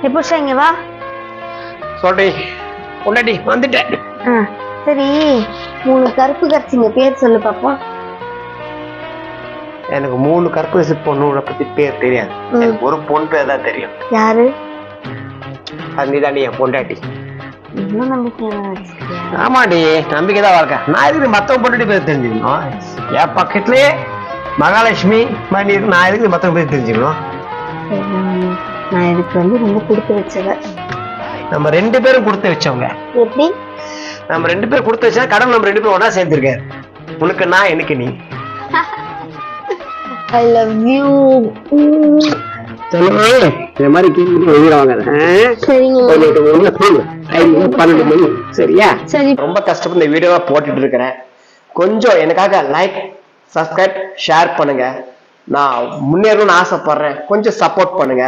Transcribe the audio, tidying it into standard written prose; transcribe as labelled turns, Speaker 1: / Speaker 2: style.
Speaker 1: எப்போ இங்க வா.
Speaker 2: சொல்றி பொண்டாட்டி வந்துட்டேன்.
Speaker 1: சரி 3 கருப்பு கரிசிங்க பேர் சொல்லு பாப்போம்.
Speaker 2: எனக்கு 3 கருப்பு கரிசி பொண்ணோட பத்தி பேர் தெரியாது. எனக்கு ஒரு பொண்ணு பேர் தான் தெரியும்.
Speaker 1: யாரு?
Speaker 2: அது நீதாண்டி என் பொண்டாட்டி.
Speaker 1: இன்னும் நம்பிக்கை?
Speaker 2: ஆமாடி, நம்பிக்கைதான் வாழ்க்கை. நான் எதுக்கு மத்தவங்க பொண்டாட்டி பேர் தெரிஞ்சுக்கணும்? என் பக்கத்துலயே மகாலட்சுமி மணி இருக்கு. நான் எதுக்கு மத்தவங்க பேர் தெரிஞ்சுக்கணும்?
Speaker 1: நான் இதுக்கு ரொம்ப கொடுத்து வச்சவ.
Speaker 2: நம்ம 2 பேரும் கொடுத்து வச்சவங்க.
Speaker 1: எப்படி?
Speaker 2: நம்ம 2 பேரும் கொடுத்து வச்சா கடவுள் நம்ம 2 பேரும் ஒண்ணா சேர்த்திருக்காரு. உனக்கு நான், எனக்கு நீ.
Speaker 1: I love you.
Speaker 2: சொல்லுங்க, இந்த மாதிரி கேள்வி எழுதிடுவாங்க. சரிங்க, 12 மணி. சரியா? சரி. ரொம்ப கஷ்டப்பட்டு இந்த வீடியோவா போட்டுட்டு இருக்கிறேன். கொஞ்சம் எனக்காக லைக், சப்ஸ்கிரைப், ஷேர் பண்ணுங்க. நான் முன்னேறணும்னு ஆசைப்படுறேன். கொஞ்சம் சப்போர்ட் பண்ணுங்க.